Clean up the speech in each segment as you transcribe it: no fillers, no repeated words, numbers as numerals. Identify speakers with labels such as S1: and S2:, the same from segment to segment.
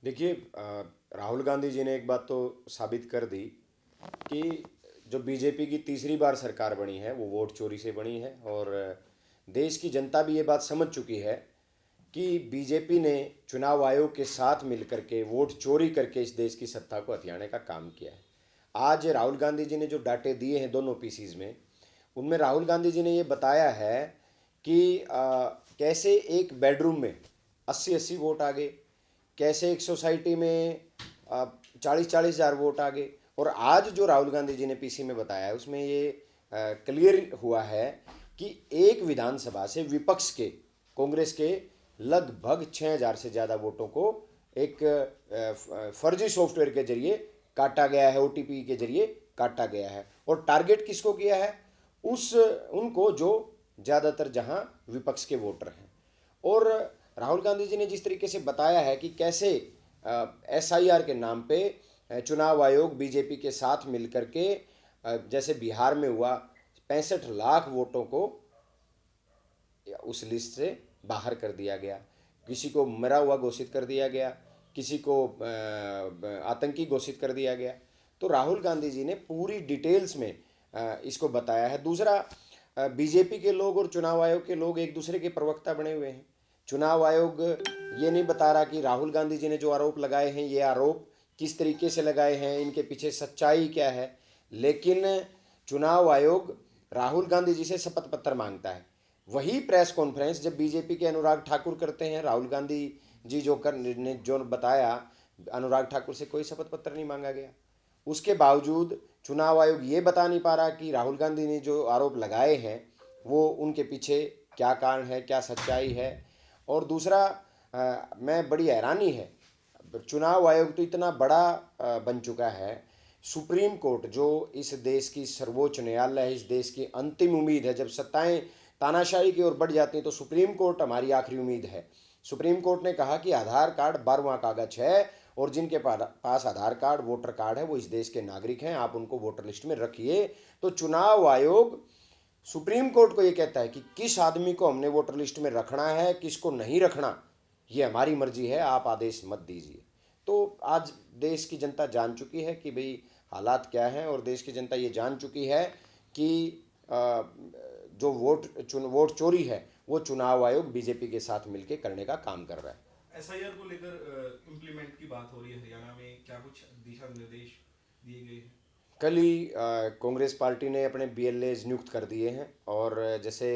S1: देखिए, राहुल गांधी जी ने एक बात तो साबित कर दी कि जो बीजेपी की तीसरी बार सरकार बनी है वो वोट चोरी से बनी है। और देश की जनता भी ये बात समझ चुकी है कि बीजेपी ने चुनाव आयोग के साथ मिलकर के वोट चोरी करके इस देश की सत्ता को हथियाने का काम किया है। आज राहुल गांधी जी ने जो डाटे दिए हैं दोनों पीसीज में, उनमें राहुल गांधी जी ने ये बताया है कि कैसे एक बेडरूम में 80-80 वोट आ गए, कैसे एक सोसाइटी में 40-40 हज़ार वोट आ गए। और आज जो राहुल गांधी जी ने पीसी में बताया है उसमें ये क्लियर हुआ है कि एक विधानसभा से विपक्ष के, कांग्रेस के लगभग 6,000 से ज़्यादा वोटों को एक फर्जी सॉफ्टवेयर के जरिए काटा गया है, ओटीपी के जरिए काटा गया है। और टारगेट किसको किया है? उस उनको जो ज़्यादातर जहां विपक्ष के वोटर हैं। और राहुल गांधी जी ने जिस तरीके से बताया है कि कैसे एसआईआर के नाम पे चुनाव आयोग बीजेपी के साथ मिलकर के जैसे बिहार में हुआ 65 लाख वोटों को उस लिस्ट से बाहर कर दिया गया, किसी को मरा हुआ घोषित कर दिया गया, किसी को आतंकी घोषित कर दिया गया। तो राहुल गांधी जी ने पूरी डिटेल्स में इसको बताया है। दूसरा, बीजेपी के लोग और चुनाव आयोग के लोग एक दूसरे के प्रवक्ता बने हुए हैं। चुनाव आयोग ये नहीं बता रहा कि राहुल गांधी जी ने जो आरोप लगाए हैं ये आरोप किस तरीके से लगाए हैं, इनके पीछे सच्चाई क्या है। लेकिन चुनाव आयोग राहुल गांधी जी से शपथ पत्र मांगता है। वही प्रेस कॉन्फ्रेंस जब बीजेपी के अनुराग ठाकुर करते हैं, राहुल गांधी जी ने जो बताया, अनुराग ठाकुर से कोई शपथ पत्र नहीं मांगा गया। उसके बावजूद चुनाव आयोग ये बता नहीं पा रहा कि राहुल गांधी ने जो आरोप लगाए हैं वो उनके पीछे क्या कारण है, क्या सच्चाई है। और दूसरा, मैं बड़ी हैरानी है, चुनाव आयोग तो इतना बड़ा बन चुका है। सुप्रीम कोर्ट जो इस देश की सर्वोच्च न्यायालय है, इस देश की अंतिम उम्मीद है, जब सत्ताएं तानाशाही की ओर बढ़ जाती हैं तो सुप्रीम कोर्ट हमारी आखिरी उम्मीद है। सुप्रीम कोर्ट ने कहा कि आधार कार्ड 12वां कागज है और जिनके पास आधार कार्ड, वोटर कार्ड है, वो इस देश के नागरिक हैं, आप उनको वोटर लिस्ट में रखिए। तो चुनाव आयोग सुप्रीम कोर्ट को ये कहता है कि किस आदमी को हमने वोटर लिस्ट में रखना है, किसको नहीं रखना, ये हमारी मर्जी है, आप आदेश मत दीजिए। तो आज देश की जनता जान चुकी है कि भाई हालात क्या हैं, और देश की जनता ये जान चुकी है कि जो वोट चोरी है वो चुनाव आयोग बीजेपी के साथ मिलकर करने का काम कर रहा है।
S2: एसआईआर को लेकर इम्प्लीमेंट की बात हो रही है हरियाणा में, क्या कुछ दिशा निर्देश दिए गए हैं?
S1: कल ही कांग्रेस पार्टी ने अपने बीएलएज नियुक्त कर दिए हैं। और जैसे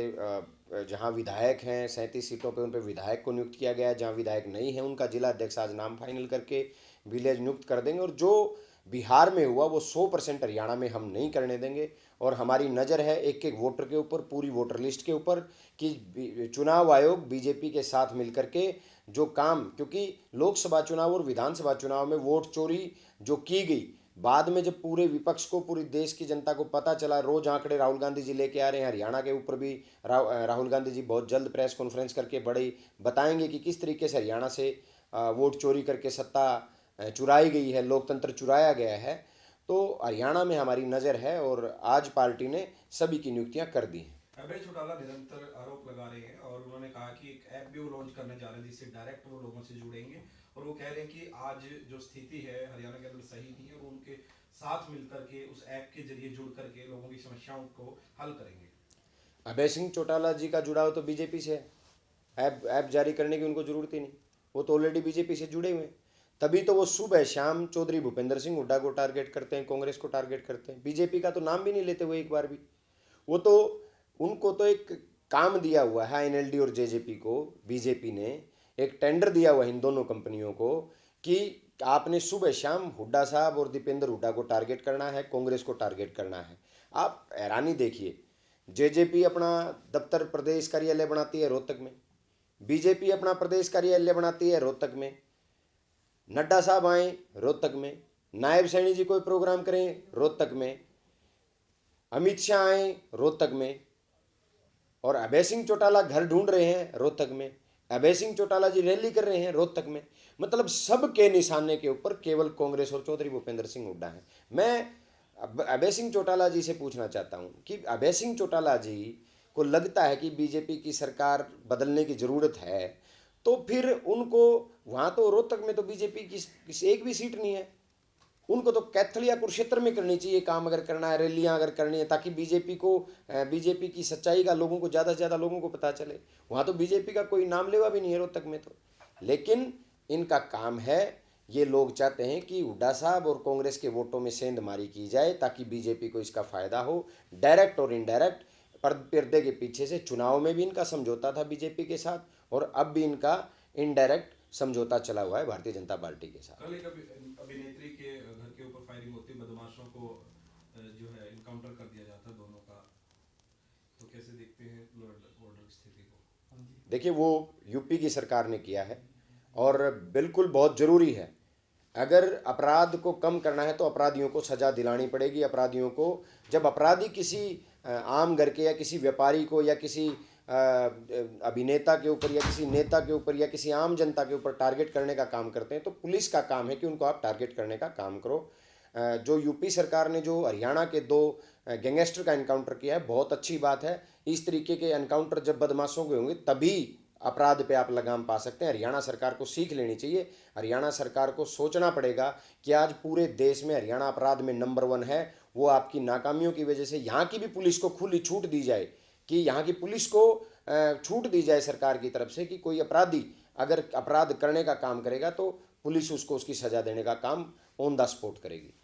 S1: जहां विधायक हैं 37 सीटों पे, उन पे विधायक को नियुक्त किया गया है। जहां विधायक नहीं है उनका जिला अध्यक्ष आज नाम फाइनल करके बीएलएज नियुक्त कर देंगे। और जो बिहार में हुआ वो 100% हरियाणा में हम नहीं करने देंगे। और हमारी नज़र है एक एक वोटर के ऊपर, पूरी वोटर लिस्ट के ऊपर, कि चुनाव आयोग बीजेपी के साथ मिलकर के जो काम, क्योंकि लोकसभा चुनाव और विधानसभा चुनाव में वोट चोरी जो की गई, बाद में जब पूरे विपक्ष को, पूरी देश की जनता को पता चला, रोज आंकड़े राहुल गांधी जी लेके आ रहे हैं, हरियाणा के ऊपर भी राहुल गांधी जी बहुत जल्द प्रेस कॉन्फ्रेंस करके बड़े बताएंगे कि किस तरीके से हरियाणा से वोट चोरी करके सत्ता चुराई गई है, लोकतंत्र चुराया गया है। तो हरियाणा में हमारी नज़र है और आज पार्टी ने सभी की नियुक्तियां कर दी हैं।
S2: अभय चौटाला निरंतर आरोप लगा रहे हैं और उन्होंने कहा कि एक ऐप भी वो लॉन्च करने जा रहे हैं जिससे डायरेक्ट वो लोगों से जुड़ेंगे। और वो कह रहे हैं कि आज जो स्थिति है हरियाणा के अंदर सही नहीं है, वो उनके साथ मिलकर के उस ऐप के जरिए जुड़ करके लोगों की समस्याओं को हल करेंगे।
S1: अभय सिंह चौटाला जी का जुड़ाव तो बीजेपी से है। ऐप जारी करने की उनको ज़रूरत ही नहीं, वो तो ऑलरेडी बीजेपी से जुड़े हुए हैं। तभी तो वो सुबह शाम चौधरी भूपेंद्र सिंह हुड्डा को टारगेट करते हैं, कांग्रेस को टारगेट करते हैं, बीजेपी का तो नाम भी नहीं लेते हुए एक बार भी। वो तो, उनको तो एक काम दिया हुआ है एनएलडी और जेजेपी को, बीजेपी ने एक टेंडर दिया हुआ है इन दोनों कंपनियों को कि आपने सुबह शाम हुड्डा साहब और दीपेंद्र हुड्डा को टारगेट करना है, कांग्रेस को टारगेट करना है। आप हैरानी देखिए, जेजेपी अपना दफ्तर प्रदेश कार्यालय बनाती है रोहतक में, बीजेपी अपना प्रदेश कार्यालय बनाती है रोहतक में, नड्डा साहब आए रोहतक में, नायब सैनी जी कोई प्रोग्राम करें रोहतक में, अमित शाह आए रोहतक में, और अभय सिंह चौटाला घर ढूंढ रहे हैं रोहतक में, अभय सिंह चौटाला जी रैली कर रहे हैं रोहतक में। मतलब सबके निशाने के ऊपर केवल कांग्रेस और चौधरी भूपेंद्र सिंह हुड्डा हैं। मैं अभय सिंह चौटाला जी से पूछना चाहता हूं कि अभय सिंह चौटाला जी को लगता है कि बीजेपी की सरकार बदलने की ज़रूरत है, तो फिर उनको वहाँ तो रोहतक में तो बीजेपी की एक भी सीट नहीं है, उनको तो कैथल या कुरुक्षेत्र में करनी चाहिए काम अगर करना है, रैलियां अगर करनी है, ताकि बीजेपी की सच्चाई का लोगों को ज़्यादा से ज़्यादा लोगों को पता चले। वहाँ तो बीजेपी का कोई नाम लेवा भी नहीं है रोहतक में तो। लेकिन इनका काम है, ये लोग चाहते हैं कि हुड्डा साहब और कांग्रेस के वोटों में सेंधमारी की जाए ताकि बीजेपी को इसका फायदा हो, डायरेक्ट और इनडायरेक्ट। पर्दे के पीछे से चुनाव में भी इनका समझौता था बीजेपी के साथ, और अब भी इनका इनडायरेक्ट समझौता चला हुआ है भारतीय जनता पार्टी के साथ।
S2: कल एक अभिनेत्री के घर के ऊपर फायरिंग होती, बदमाशों को जो है इनकाउंटर कर दिया जाता दोनों का, तो कैसे देखते हैं ऑर्डर की स्थिति को?
S1: देखिए, वो यूपी की सरकार ने किया है और बिल्कुल बहुत ज़रूरी है। अगर अपराध को कम करना है तो अपराधियों को सज़ा दिलानी पड़ेगी। अपराधियों को, जब अपराधी किसी आम घर के या किसी व्यापारी को या किसी अभिनेता के ऊपर या किसी नेता के ऊपर या किसी आम जनता के ऊपर टारगेट करने का काम करते हैं, तो पुलिस का काम है कि उनको आप टारगेट करने का काम करो। जो यूपी सरकार ने जो हरियाणा के 2 गैंगस्टर का एनकाउंटर किया है, बहुत अच्छी बात है। इस तरीके के एनकाउंटर जब बदमाशों के होंगे तभी अपराध पे आप लगाम पा सकते हैं। हरियाणा सरकार को सीख लेनी चाहिए। हरियाणा सरकार को सोचना पड़ेगा कि आज पूरे देश में हरियाणा अपराध में नंबर 1 है। वो आपकी नाकामियों की वजह से यहाँ की भी पुलिस को खुली छूट दी जाए, कि यहाँ की पुलिस को छूट दी जाए सरकार की तरफ से कि कोई अपराधी अगर अपराध करने का काम करेगा तो पुलिस उसको उसकी सज़ा देने का काम ऑन द स्पॉट करेगी।